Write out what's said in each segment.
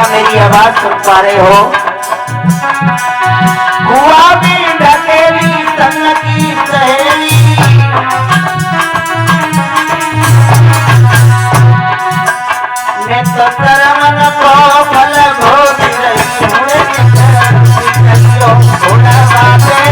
मेरी आवाज सुन पा रहे हो? कुआ में ढकेली संग की सहेली, मैं तो करमन को फल भोग रही हूँ, घोड़ा बाटे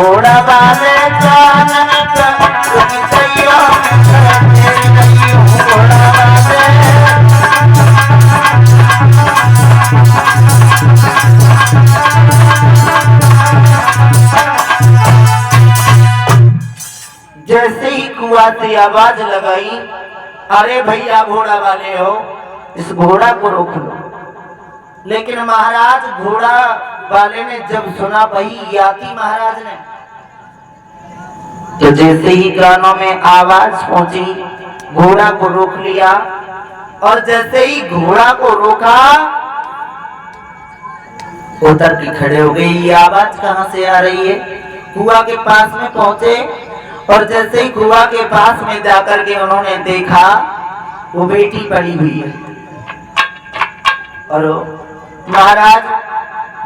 घोड़ा वाले जानन रुकी सैया तेरी नहीं हूँ घोड़ा वाले। जैसे ही कुआ से आवाज लगाई, अरे भैया घोड़ा वाले हो, इस घोड़ा को रोक लो। लेकिन महाराज घोड़ा वाले ने जब सुना, वही याति महाराज ने, तो जैसे ही कानों में आवाज पहुंची, घोड़ा को रोक लिया। और जैसे ही घोड़ा को रोका, उतर के खड़े हो गए। ये आवाज कहां से आ रही है? कुआ के पास में पहुंचे और जैसे ही कुआ के पास में जाकर के उन्होंने देखा, वो बेटी पड़ी हुई है। और महाराज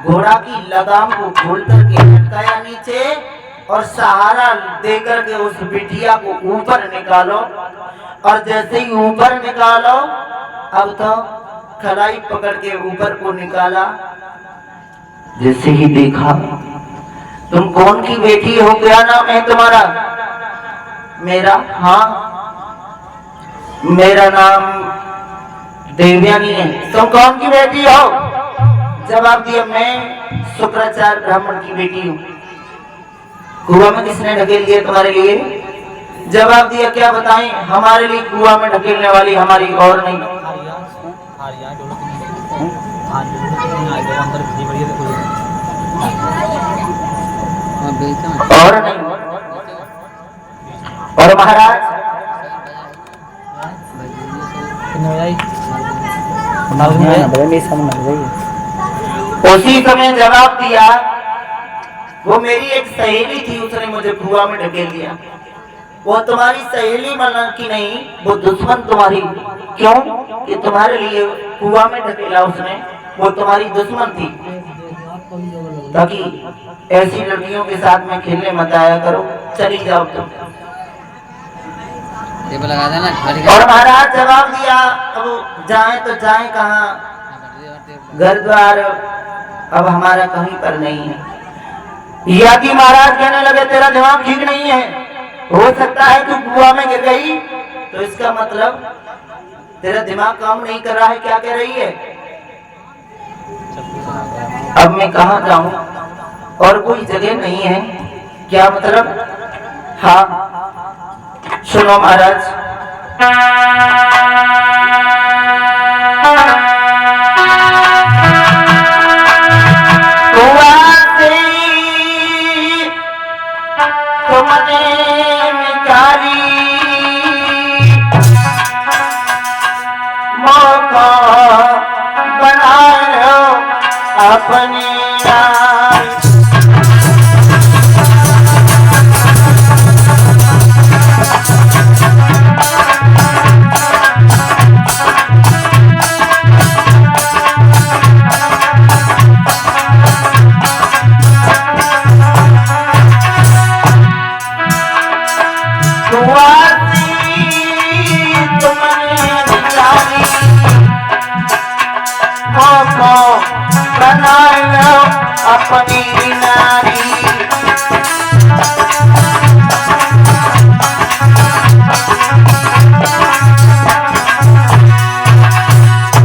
घोड़ा की लगाम को खोल करके लटकाया नीचे और सहारा देकर के उस बिटिया को ऊपर निकालो। और जैसे ही ऊपर निकालो, अब तो खलाई पकड़ के ऊपर को निकाला। जैसे ही देखा, तुम कौन की बेटी हो, क्या नाम है तुम्हारा? मेरा? हाँ, मेरा नाम देवयानी है। तुम कौन की बेटी हो? जवाब दिया, मैं शुक्राचार्य ब्राह्मण की बेटी हूँ। कुआ में किसने ढकेल दिया तुम्हारे लिए? जवाब दिया, क्या बताएं, हमारे लिए कुआ में ढकेलने वाली हमारी और नहीं। और नहीं। और महाराज उसी समय जवाब दिया, वो मेरी एक सहेली थी, उसने मुझे कुआ में ढकेल दिया। वो तुम्हारी सहेली बनने की नहीं, वो दुश्मन तुम्हारी। क्यों? कि तुम्हारे लिए कुआ में ढकेला उसने, वो तुम्हारी दुश्मन थी। ताकि ऐसी लड़कियों के साथ में खेलने मत आया करो, चली जाओ तुम। और महाराज जवाब दिया, अब जाए तो जाए कहाँ, घर द्वार अब हमारा कहीं पर नहीं है। याति महाराज कहने लगे, तेरा दिमाग ठीक नहीं है, हो सकता है तू कुआं में गिर गई, तो इसका मतलब तेरा दिमाग काम नहीं कर रहा है। क्या कह रही है? अब मैं कहाँ जाऊं, और कोई जगह नहीं है, क्या मतलब? हाँ सुनो महाराज, तुमने निकाली मौका बनायो अपनी अपनी नारी।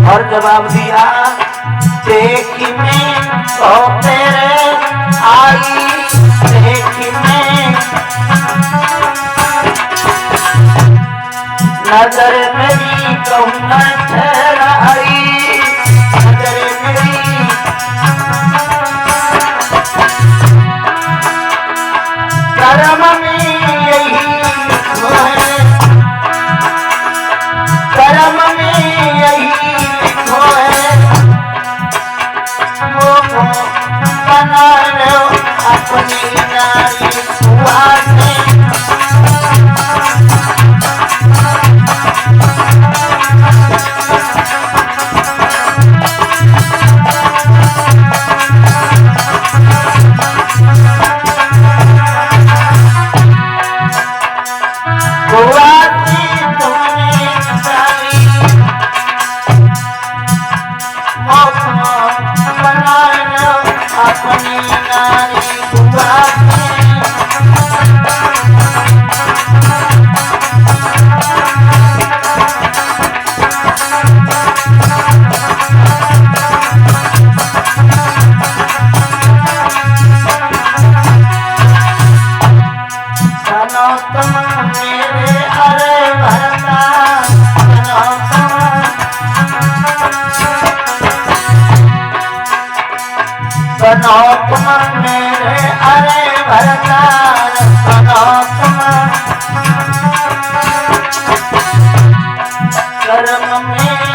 और जवाब दिया, देखी में तो तेरे आई, देखी में नजर मेरी कहूँ न ठहराई, नजर मेरी कर्म में यही लिखो है, कर्म में यही लिखो है, वो बना लो अपनी नारी हुआ से अपनी नारी हुआ बनो तुम मेरे अरे भरता बनो तुम मेरे अरे भरतार बनो तुम कर्म में